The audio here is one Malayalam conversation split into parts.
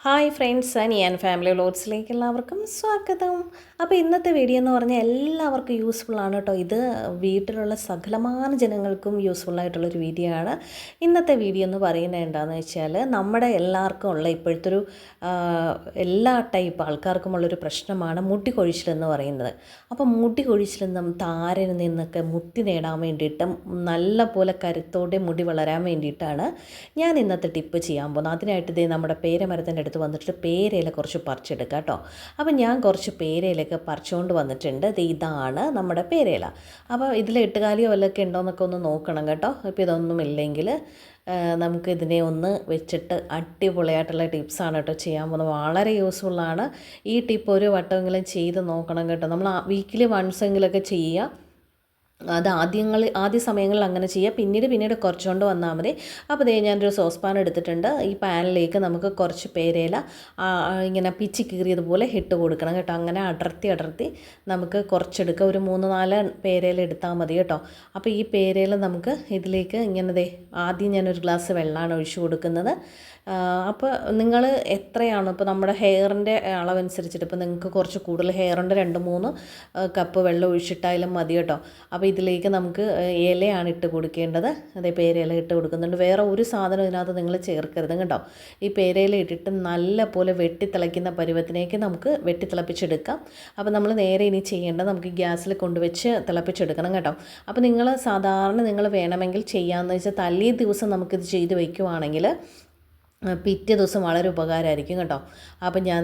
ഹായ് ഫ്രണ്ട്സ്, ഞാൻ ഫാമിലി വ്ലോഗ്സിലേക്ക് എല്ലാവർക്കും സ്വാഗതം. അപ്പോൾ ഇന്നത്തെ വീഡിയോ എന്ന് പറഞ്ഞാൽ എല്ലാവർക്കും യൂസ്ഫുള്ളാണ് കേട്ടോ. ഇത് വീട്ടിലുള്ള സകലമാന ജനങ്ങൾക്കും യൂസ്ഫുള്ളായിട്ടുള്ളൊരു വീഡിയോ ആണ്. ഇന്നത്തെ വീഡിയോ എന്ന് പറയുന്നത് എന്താണെന്ന് വെച്ചാൽ, നമ്മുടെ എല്ലാവർക്കും ഉള്ള ഇപ്പോഴത്തെ ഒരു എല്ലാ ടൈപ്പ് ആൾക്കാർക്കുമുള്ളൊരു പ്രശ്നമാണ് മുടി കൊഴിച്ചിലെന്ന് പറയുന്നത്. അപ്പോൾ മുടി കൊഴിച്ചിൽ താരനിൽ നിന്നൊക്കെ മുക്തി നേടാൻ വേണ്ടിയിട്ട് നല്ല പോലെ കരുത്തോടെ മുടി വളരാൻ വേണ്ടിയിട്ടാണ് ഞാൻ ഇന്നത്തെ ടിപ്പ് ചെയ്യാൻ പോകുന്നത്. അതിനായിട്ട് ഇതേ നമ്മുടെ പേരമരത്തിൻ്റെ അടുത്ത് വന്നിട്ട് പേരയില കുറച്ച് പറിച്ചെടുക്കുക കേട്ടോ. അപ്പം ഞാൻ കുറച്ച് പേരയിലൊക്കെ പറിച്ചുകൊണ്ട് വന്നിട്ടുണ്ട്. ഇതാണ് നമ്മുടെ പേരയില. അപ്പോൾ ഇതിൽ എട്ടുകാലിയോ വല്ലതൊക്കെ ഉണ്ടോയെന്നൊക്കെ ഒന്ന് നോക്കണം കേട്ടോ. ഇപ്പോൾ ഇതൊന്നുമില്ലെങ്കിൽ നമുക്ക് ഇതിനെ ഒന്ന് വെച്ചിട്ട് അടിപൊളിയായിട്ടുള്ള ടിപ്സാണ് കേട്ടോ ചെയ്യാൻ പോകുന്നത്. വളരെ യൂസ്ഫുള്ളാണ്. ഈ ടിപ്പ് ഒരു വട്ടമെങ്കിലും ചെയ്ത് നോക്കണം കേട്ടോ. നമ്മൾ വീക്കിലി വൺസെങ്കിലൊക്കെ ചെയ്യുക. അത് ആദ്യ സമയങ്ങളിൽ അങ്ങനെ ചെയ്യുക. പിന്നീട് കുറച്ചുകൊണ്ട് വന്നാൽ മതി. അപ്പോൾ ദേ ഞാനൊരു സോസ് പാൻ എടുത്തിട്ടുണ്ട്. ഈ പാനിലേക്ക് നമുക്ക് കുറച്ച് പേരയില ഇങ്ങനെ പിച്ചി കീറിയതുപോലെ ഇട്ട് കൊടുക്കണം കേട്ടോ. അങ്ങനെ അടർത്തി നമുക്ക് കുറച്ചെടുക്കുക. ഒരു 3-4 പേരയില എടുത്താൽ മതി കേട്ടോ. അപ്പോൾ ഈ പേരയില നമുക്ക് ഇതിലേക്ക് ഇങ്ങനെ ആദ്യം ഞാനൊരു ഗ്ലാസ് വെള്ളമാണ് ഒഴിച്ചു കൊടുക്കുന്നത്. അപ്പോൾ നിങ്ങൾ എത്രയാണോ, ഇപ്പോൾ നമ്മുടെ ഹെയറിൻ്റെ അളവനുസരിച്ചിട്ട്, ഇപ്പോൾ നിങ്ങൾക്ക് കുറച്ച് കൂടുതൽ ഹെയറുണ്ട് 2-3 കപ്പ് വെള്ളം ഒഴിച്ചിട്ടായാലും മതി കേട്ടോ. അപ്പോൾ ഇതിലേക്ക് നമുക്ക് ഇലയാണ് ഇട്ട് കൊടുക്കേണ്ടത്. അതേ പേരയില ഇട്ട് കൊടുക്കുന്നുണ്ട്. വേറെ ഒരു സാധനം ഇതിനകത്ത് നിങ്ങൾ ചേർക്കരുത് കേട്ടോ. ഈ പേരയില ഇട്ടിട്ട് നല്ല പോലെ വെട്ടിത്തിളയ്ക്കുന്ന പരുവത്തിലേക്ക് നമുക്ക് വെട്ടിത്തിളപ്പിച്ചെടുക്കാം. അപ്പോൾ നമ്മൾ നേരെ ഇനി ചെയ്യേണ്ടത് നമുക്ക് ഗ്യാസിൽ കൊണ്ടുവച്ച് തിളപ്പിച്ചെടുക്കണം കേട്ടോ. അപ്പോൾ നിങ്ങൾ വേണമെങ്കിൽ ചെയ്യാമെന്ന് വെച്ചാൽ തലേ ദിവസം നമുക്കിത് ചെയ്ത് വയ്ക്കുവാണെങ്കിൽ പിറ്റേ ദിവസം വളരെ ഉപകാരമായിരിക്കും കേട്ടോ. അപ്പം ഞാൻ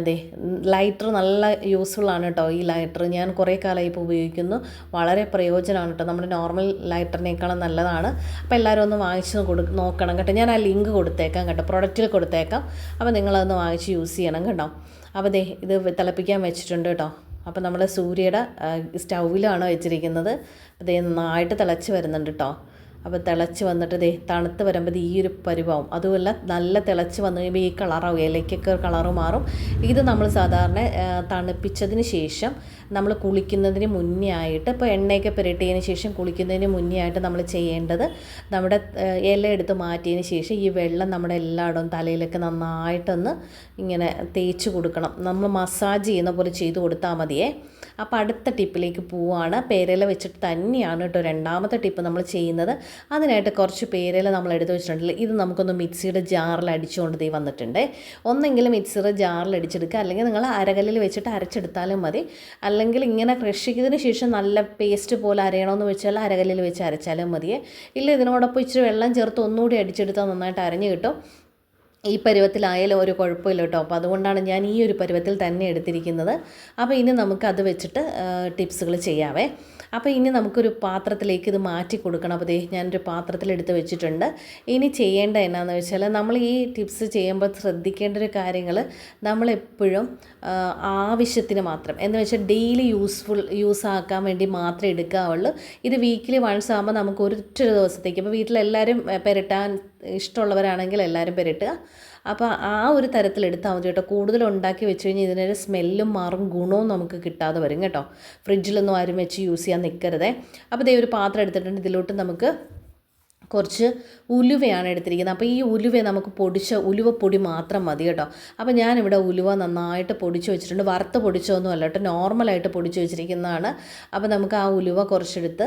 ലൈറ്റർ നല്ല യൂസ്ഫുള്ളാണ് കേട്ടോ. ഈ ലൈറ്റർ ഞാൻ കുറേ കാലമായി ഇപ്പോൾ ഉപയോഗിക്കുന്നു. വളരെ പ്രയോജനമാണ് കേട്ടോ. നമ്മുടെ നോർമൽ ലൈറ്ററിനേക്കാളും നല്ലതാണ്. അപ്പോൾ എല്ലാവരും ഒന്ന് വാങ്ങിച്ച് നോക്കണം കേട്ടോ. ഞാൻ ആ ലിങ്ക് കൊടുത്തേക്കാം കേട്ടോ, പ്രൊഡക്റ്റിൽ കൊടുത്തേക്കാം. അപ്പോൾ നിങ്ങളതൊന്ന് വാങ്ങിച്ച് യൂസ് ചെയ്യണം കേട്ടോ. അപ്പോൾ ഇത് തിളപ്പിക്കാൻ വെച്ചിട്ടുണ്ട് കേട്ടോ. അപ്പോൾ നമ്മൾ സൂര്യയുടെ സ്റ്റൗവിലാണ് വെച്ചിരിക്കുന്നത്. നന്നായിട്ട് തിളച്ച് വരുന്നുണ്ട് കേട്ടോ. അപ്പോൾ തിളച്ച് വന്നിട്ട് തണുത്ത് വരുമ്പോൾ ഈ ഒരു പരുവാവും. അതുമല്ല, നല്ല തിളച്ച് വന്നു കഴിയുമ്പോൾ ഈ കളറാവും, ഇലയ്ക്കൊക്കെ കളറ് മാറും. ഇത് നമ്മൾ സാധാരണ തണുപ്പിച്ചതിന് ശേഷം നമ്മൾ കുളിക്കുന്നതിന് മുന്നേ ആയിട്ട്, ഇപ്പോൾ എണ്ണയൊക്കെ പുരട്ടിയതിന് ശേഷം കുളിക്കുന്നതിന് മുന്നേ ആയിട്ട് നമ്മൾ ചെയ്യേണ്ടത്, നമ്മുടെ ഇല എടുത്ത് മാറ്റിയതിന് ശേഷം ഈ വെള്ളം നമ്മുടെ എല്ലായിടവും തലയിലൊക്കെ നന്നായിട്ടൊന്ന് ഇങ്ങനെ തേച്ച് കൊടുക്കണം. നമ്മൾ മസാജ് ചെയ്യുന്ന പോലെ ചെയ്ത് കൊടുത്താൽ മതിയേ. അപ്പോൾ അടുത്ത ടിപ്പിലേക്ക് പോവുകയാണ്. പേരയില വെച്ചിട്ട് തന്നെയാണ് കേട്ടോ രണ്ടാമത്തെ ടിപ്പ് നമ്മൾ ചെയ്യുന്നത്. അതിനായിട്ട് കുറച്ച് പേരയില നമ്മൾ എടുത്ത് വെച്ചിട്ടുണ്ടല്ലോ. ഇത് നമുക്കൊന്ന് മിക്സിയുടെ ജാറിൽ അടിച്ചുകൊണ്ട് വന്നിട്ടുണ്ട്. ഒന്നെങ്കിലും മിക്സിയുടെ ജാറിൽ അടിച്ചെടുക്കുക, അല്ലെങ്കിൽ നിങ്ങൾ അരകല്ലിൽ വെച്ചിട്ട് അരച്ചെടുത്താലും മതി. അല്ലെങ്കിൽ ഇങ്ങനെ ക്രഷ് ചെയ്തതിന് ശേഷം നല്ല പേസ്റ്റ് പോലെ അരയണമെന്ന് വെച്ചാൽ അരകല്ലിൽ വെച്ച് അരച്ചാലും മതിയേ. ഇല്ല, ഇതിനോടൊപ്പം ഇച്ചിരി വെള്ളം ചേർത്ത് ഒന്നുകൂടി അടിച്ചെടുത്താൽ നന്നായിട്ട് അരഞ്ഞ് കിട്ടും. ഈ പരുവത്തിലായാലും ഒരു കുഴപ്പമില്ല കേട്ടോ. അപ്പോൾ അതുകൊണ്ടാണ് ഞാൻ ഈ ഒരു പരുവത്തിൽ തന്നെ എടുത്തിരിക്കുന്നത്. അപ്പോൾ ഇനി നമുക്കത് വെച്ചിട്ട് ടിപ്സുകൾ ചെയ്യാവേ. അപ്പോൾ ഇനി നമുക്കൊരു പാത്രത്തിലേക്ക് ഇത് മാറ്റി കൊടുക്കണം. അപ്പോൾ ഞാനൊരു പാത്രത്തിലെടുത്ത് വെച്ചിട്ടുണ്ട്. ഇനി ചെയ്യേണ്ട എന്നാന്ന് വെച്ചാൽ, നമ്മൾ ഈ ടിപ്സ് ചെയ്യുമ്പോൾ ശ്രദ്ധിക്കേണ്ട ഒരു കാര്യങ്ങൾ, നമ്മളെപ്പോഴും ആവശ്യത്തിന് മാത്രം, എന്ന് വെച്ചാൽ ഡെയിലി യൂസ് ആക്കാൻ വേണ്ടി മാത്രമേ എടുക്കാവുള്ളൂ. ഇത് വീക്കിലി വൺസ് ആകുമ്പോൾ നമുക്ക് ഒരൊറ്റ ദിവസത്തേക്ക്, ഇപ്പോൾ വീട്ടിലെല്ലാവരും പെരട്ടാൻ ഇഷ്ടമുള്ളവരാണെങ്കിൽ എല്ലാവരും പെരട്ടുക. അപ്പോൾ ആ ഒരു തരത്തിലെടുത്താൽ മതി കേട്ടോ. കൂടുതൽ ഉണ്ടാക്കി വെച്ച് കഴിഞ്ഞാൽ ഇതിനൊരു സ്മെല്ലും മാറും, ഗുണവും നമുക്ക് കിട്ടാതെ വരും കേട്ടോ. ഫ്രിഡ്ജിലൊന്നും ആരും വെച്ച് യൂസ് ചെയ്യാൻ നിൽക്കരുതേ. അപ്പോൾ ഒരു പാത്രം എടുത്തിട്ടുണ്ട്. ഇതിലോട്ട് നമുക്ക് കുറച്ച് ഉലുവയാണ് എടുത്തിരിക്കുന്നത്. അപ്പോൾ ഈ ഉലുവ നമുക്ക് പൊടിച്ച ഉലുവപ്പൊടി മാത്രം മതി കേട്ടോ. അപ്പോൾ ഞാനിവിടെ ഉലുവ നന്നായിട്ട് പൊടിച്ച് വെച്ചിട്ടുണ്ട്. വറുത്ത് പൊടിച്ചൊന്നും അല്ല കേട്ടോ, നോർമലായിട്ട് പൊടിച്ച് വെച്ചിരിക്കുന്നതാണ്. അപ്പോൾ നമുക്ക് ആ ഉലുവ കുറച്ചെടുത്ത്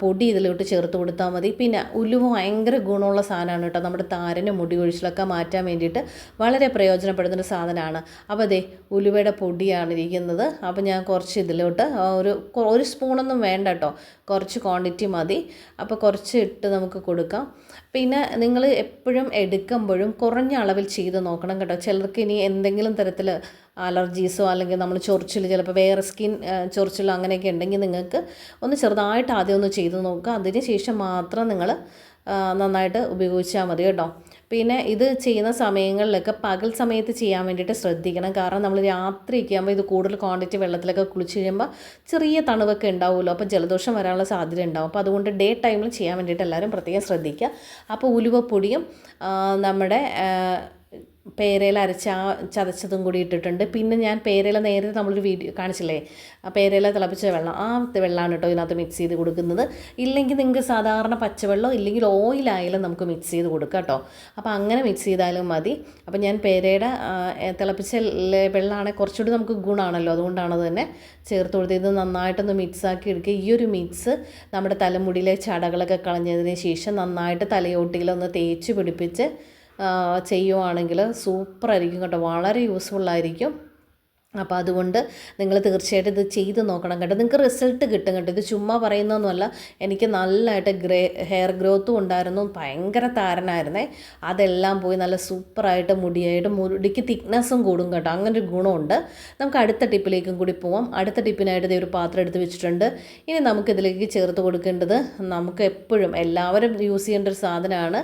പൊടി ഇതിലോട്ട് ചേർത്ത് കൊടുത്താൽ മതി. പിന്നെ ഉലുവ ഭയങ്കര ഗുണമുള്ള സാധനമാണ് കേട്ടോ. നമ്മുടെ താരനും മുടി കൊഴിച്ചിലൊക്കെ മാറ്റാൻ വേണ്ടിയിട്ട് വളരെ പ്രയോജനപ്പെടുന്നൊരു സാധനമാണ്. അപ്പോൾ ഉലുവയുടെ പൊടിയാണ് ഇരിക്കുന്നത്. അപ്പോൾ ഞാൻ കുറച്ച് ഇതിലോട്ട് ഒരു സ്പൂണൊന്നും വേണ്ട കേട്ടോ, കുറച്ച് ക്വാണ്ടിറ്റി മതി. അപ്പോൾ കുറച്ച് ഇട്ട് നമുക്ക് കൊടുക്കാം. പിന്നെ നിങ്ങൾ എപ്പോഴും എടുക്കുമ്പോഴും കുറഞ്ഞ അളവിൽ ചെയ്ത് നോക്കണം കേട്ടോ. ചിലർക്ക് ഇനി എന്തെങ്കിലും തരത്തിൽ അലർജീസോ അല്ലെങ്കിൽ നമ്മൾ ചൊറിച്ചിൽ, ചിലപ്പോൾ വേറെ സ്കിൻ ചൊറിച്ചിലോ അങ്ങനെയൊക്കെ ഉണ്ടെങ്കിൽ നിങ്ങൾക്ക് ഒന്ന് ചെറുതായിട്ട് ആദ്യം ഒന്ന് ചെയ്ത് നോക്കുക. അതിന് ശേഷം മാത്രം നിങ്ങൾ നന്നായിട്ട് ഉപയോഗിച്ചാൽ മതി കേട്ടോ. പിന്നെ ഇത് ചെയ്യുന്ന സമയങ്ങളിലൊക്കെ പകൽ സമയത്ത് ചെയ്യാൻ വേണ്ടിയിട്ട് ശ്രദ്ധിക്കണം. കാരണം നമ്മൾ രാത്രിയൊക്കെ ആകുമ്പോൾ ഇത് കൂടുതൽ ക്വാണ്ടിറ്റി വെള്ളത്തിലൊക്കെ കുളിച്ച് കഴിയുമ്പോൾ ചെറിയ തണുവൊക്കെ ഉണ്ടാവുമല്ലോ. അപ്പോൾ ജലദോഷം വരാനുള്ള സാധ്യത ഉണ്ടാവും. അപ്പോൾ അതുകൊണ്ട് ഡേ ടൈമിൽ ചെയ്യാൻ വേണ്ടിയിട്ട് എല്ലാവരും പ്രത്യേകം ശ്രദ്ധിക്കുക. അപ്പോൾ ഉലുവപ്പൊടിയും നമ്മുടെ പേരയില അരച്ച് ആ ചതച്ചതും കൂടി ഇട്ടിട്ടുണ്ട്. പിന്നെ ഞാൻ പേരയില നേരത്തെ നമ്മളൊരു വീഡിയോ കാണിച്ചില്ലേ, ആ പേരയില തിളപ്പിച്ച വെള്ളം, ആ വെള്ളമാണ് കേട്ടോ ഇതിനകത്ത് മിക്സ് ചെയ്ത് കൊടുക്കുന്നത്. ഇല്ലെങ്കിൽ നിങ്ങൾക്ക് സാധാരണ പച്ചവെള്ളം ഇല്ലെങ്കിൽ ഓയിലായാലും നമുക്ക് മിക്സ് ചെയ്ത് കൊടുക്കാം കേട്ടോ. അപ്പോൾ അങ്ങനെ മിക്സ് ചെയ്താലും മതി. അപ്പോൾ ഞാൻ പേരയുടെ തിളപ്പിച്ച വെള്ളമാണെങ്കിൽ കുറച്ചുകൂടി നമുക്ക് ഗുണമാണല്ലോ, അതുകൊണ്ടാണ് തന്നെ ചേർത്ത് കൊടുത്ത് ഇത് നന്നായിട്ടൊന്ന് മിക്സാക്കി എടുക്കുക. ഈ ഒരു മിക്സ് നമ്മുടെ തലമുടിയിലെ ചടകളൊക്കെ കളഞ്ഞതിന് ശേഷം നന്നായിട്ട് തലയോട്ടിയിലൊന്ന് തേച്ച് പിടിപ്പിച്ച് ചെയ്യുവാണെങ്കിൽ സൂപ്പറായിരിക്കും കേട്ടോ, വളരെ യൂസ്ഫുള്ളായിരിക്കും. അപ്പോൾ അതുകൊണ്ട് നിങ്ങൾ തീർച്ചയായിട്ടും ഇത് ചെയ്ത് നോക്കണം കേട്ടോ, നിങ്ങൾക്ക് റിസൾട്ട് കിട്ടും കേട്ടോ. ഇത് ചുമ്മാ പറയുന്നതൊന്നുമല്ല, എനിക്ക് നല്ലതായിട്ട് ഹെയർ ഗ്രോത്തും ഉണ്ടായിരുന്നു, ഭയങ്കര താരനായിരുന്നേ, അതെല്ലാം പോയി നല്ല സൂപ്പറായിട്ട് മുടിക്ക് തിക്നെസ്സും കൂടും കേട്ടോ, അങ്ങനൊരു ഗുണമുണ്ട്. നമുക്ക് അടുത്ത ടിപ്പിലേക്കും കൂടി പോവാം. അടുത്ത ടിപ്പിനായിട്ട് ഇതേ ഒരു പാത്രം എടുത്ത് വെച്ചിട്ടുണ്ട്. ഇനി നമുക്കിതിലേക്ക് ചേർത്ത് കൊടുക്കേണ്ടത്, നമുക്ക് എപ്പോഴും എല്ലാവരും യൂസ് ചെയ്യേണ്ട ഒരു സാധനമാണ്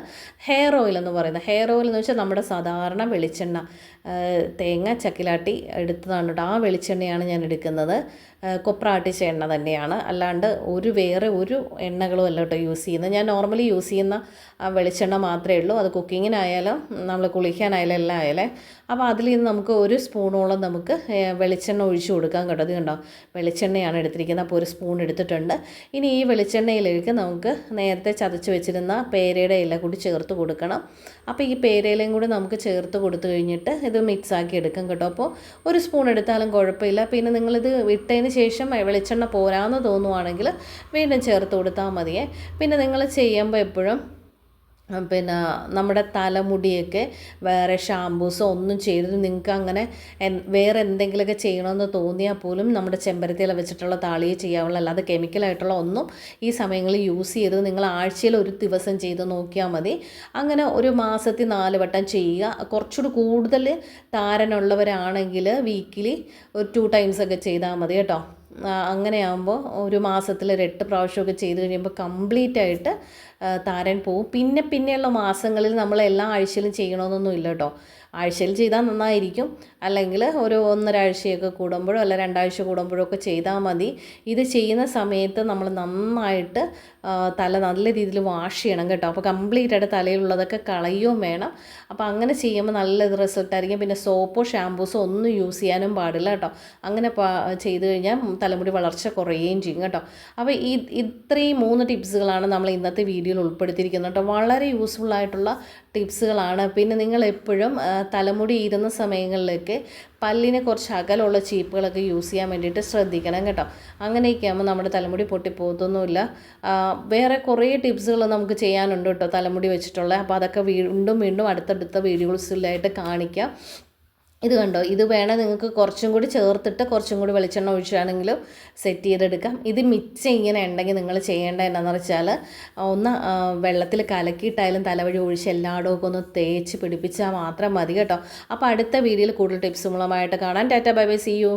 ഹെയർ ഓയിൽ എന്ന് പറയുന്നത്. ഹെയർ ഓയിൽ എന്ന് വെച്ചാൽ നമ്മുടെ സാധാരണ വെളിച്ചെണ്ണ, തേങ്ങ ചക്കിലാട്ടി എടുത്തതാണ് കേട്ടോ, ആ വെളിച്ചെണ്ണയാണ് ഞാൻ എടുക്കുന്നത്. കൊപ്ര ആട്ടിച്ച എണ്ണ തന്നെയാണ്, അല്ലാണ്ട് വേറെ ഒരു എണ്ണകളും അല്ല കേട്ടോ യൂസ് ചെയ്യുന്നത്. ഞാൻ നോർമലി യൂസ് ചെയ്യുന്ന വെളിച്ചെണ്ണ മാത്രമേ ഉള്ളൂ. അത് കുക്കിങ്ങിനായാലും നമ്മൾ കുളിക്കാനായാലും എല്ലാം ആയാലേ. അപ്പോൾ അതിൽ നിന്ന് നമുക്ക് ഒരു സ്പൂണോളം നമുക്ക് വെളിച്ചെണ്ണ ഒഴിച്ചു കൊടുക്കാം കേട്ടോ. അത് കണ്ടോ, വെളിച്ചെണ്ണയാണ് എടുത്തിരിക്കുന്നത്. അപ്പോൾ ഒരു സ്പൂൺ എടുത്തിട്ടുണ്ട്. ഇനി ഈ വെളിച്ചെണ്ണയിലേക്ക് നമുക്ക് നേരത്തെ ചതച്ച് വെച്ചിരുന്ന പേരയുടെ ഇല കൂടി ചേർത്ത് കൊടുക്കണം. അപ്പോൾ ഈ പേരയിലയും കൂടി നമുക്ക് ചേർത്ത് കൊടുത്തു കഴിഞ്ഞിട്ട് ഇത് മിക്സാക്കി എടുക്കാം കേട്ടോ. അപ്പോൾ ഒരു സ്പൂൺ എടുത്താലും കുഴപ്പമില്ല. പിന്നെ നിങ്ങളിത് വിട്ടതിന് ശേഷം വെളിച്ചെണ്ണ പോരാന്ന് തോന്നുവാണെങ്കിൽ വീണ്ടും ചേർത്ത് കൊടുത്താൽ മതിയേ. പിന്നെ നിങ്ങൾ ചെയ്യുമ്പോൾ എപ്പോഴും പിന്നെ നമ്മുടെ തലമുടിയൊക്കെ വേറെ ഷാമ്പൂസോ ഒന്നും ചെയ്തിട്ട് നിങ്ങൾക്ക് അങ്ങനെ വേറെ എന്തെങ്കിലുമൊക്കെ ചെയ്യണമെന്ന് തോന്നിയാൽ പോലും നമ്മുടെ ചെമ്പരത്തിയില വെച്ചിട്ടുള്ള താളിയെ ചെയ്യാവുള്ളൂ, അല്ലാതെ കെമിക്കലായിട്ടുള്ള ഒന്നും ഈ സമയങ്ങളിൽ യൂസ് ചെയ്തത് നിങ്ങൾ ആഴ്ചയിൽ ഒരു ദിവസം ചെയ്ത് നോക്കിയാൽ മതി. അങ്ങനെ ഒരു മാസത്തിൽ 4 വട്ടം ചെയ്യുക. കുറച്ചുകൂടി കൂടുതൽ താരനുള്ളവരാണെങ്കിൽ വീക്കിലി ഒരു 2 ടൈംസൊക്കെ ചെയ്താൽ മതി കേട്ടോ. അങ്ങനെയാകുമ്പോൾ ഒരു മാസത്തിൽ ഒരു 8 പ്രാവശ്യമൊക്കെ ചെയ്ത് കഴിയുമ്പോൾ കംപ്ലീറ്റ് ആയിട്ട് താരൻ പോവും. പിന്നെയുള്ള മാസങ്ങളിൽ നമ്മൾ എല്ലാ ആഴ്ചയിലും ചെയ്യണമെന്നൊന്നും ഇല്ല കേട്ടോ. ആഴ്ചയിൽ ചെയ്താൽ നന്നായിരിക്കും, അല്ലെങ്കിൽ ഒരു 1.5 ആഴ്ചയൊക്കെ കൂടുമ്പോഴോ അല്ല 2 ആഴ്ച കൂടുമ്പോഴോ ഒക്കെ ചെയ്താൽ മതി. ഇത് ചെയ്യുന്ന സമയത്ത് നമ്മൾ നന്നായിട്ട് തല നല്ല രീതിയിൽ വാഷ് ചെയ്യണം കേട്ടോ. അപ്പോൾ കംപ്ലീറ്റ് ആയിട്ട് തലയിലുള്ളതൊക്കെ കളയുകയും വേണം. അപ്പോൾ അങ്ങനെ ചെയ്യുമ്പോൾ നല്ല റിസൾട്ടായിരിക്കും. പിന്നെ സോപ്പോ ഷാമ്പൂസോ ഒന്നും യൂസ് ചെയ്യാനും പാടില്ല കേട്ടോ. അങ്ങനെ ചെയ്ത് കഴിഞ്ഞാൽ തലമുടി വളർച്ച കുറയുകയും ചെയ്യും കേട്ടോ. അപ്പോൾ ഇത്രയും 3 ടിപ്സുകളാണ് നമ്മൾ ഇന്നത്തെ വീഡിയോയിൽ ഉൾപ്പെടുത്തിയിരിക്കുന്നത് കേട്ടോ. വളരെ യൂസ്ഫുള്ളായിട്ടുള്ള ടിപ്സുകളാണ്. പിന്നെ നിങ്ങൾ എപ്പോഴും തലമുടി ഇരുന്ന സമയങ്ങളിലേക്ക് പല്ലിനെ കുറച്ച് അകലമുള്ള ചീപ്പുകളൊക്കെ യൂസ് ചെയ്യാൻ വേണ്ടിയിട്ട് ശ്രദ്ധിക്കണം കേട്ടോ. അങ്ങനെയൊക്കെ ആകുമ്പോൾ നമ്മുടെ തലമുടി പൊട്ടിപ്പോകത്തൊന്നുമില്ല. വേറെ കുറേ ടിപ്സുകൾ നമുക്ക് ചെയ്യാനുണ്ട് കേട്ടോ തലമുടി വെച്ചിട്ടുള്ള. അപ്പോൾ അതൊക്കെ വീണ്ടും അടുത്തടുത്ത വീഡിയോസിലായിട്ട് കാണിക്കാം. ഇത് കണ്ടോ, ഇത് വേണേൽ നിങ്ങൾക്ക് കുറച്ചും കൂടി ചേർത്തിട്ട് കുറച്ചും കൂടി വെളിച്ചെണ്ണ ഒഴിച്ചാണെങ്കിലും സെറ്റ് ചെയ്തെടുക്കാം. ഇത് മിച്ചം ഇങ്ങനെ ഉണ്ടെങ്കിൽ നിങ്ങൾ ചെയ്യേണ്ടത് എന്താണെന്ന് വെച്ചാൽ ഒന്ന് വെള്ളത്തിൽ കലക്കിയിട്ടായാലും തലവഴി ഒഴിച്ച് എല്ലായിടവും ഒന്ന് തേച്ച് പിടിപ്പിച്ചാൽ മാത്രം മതി കേട്ടോ. അപ്പോൾ അടുത്ത വീഡിയോയിൽ കൂടുതൽ ടിപ്സുകളുമായിട്ട് കാണാം. Tata bye bye, see U.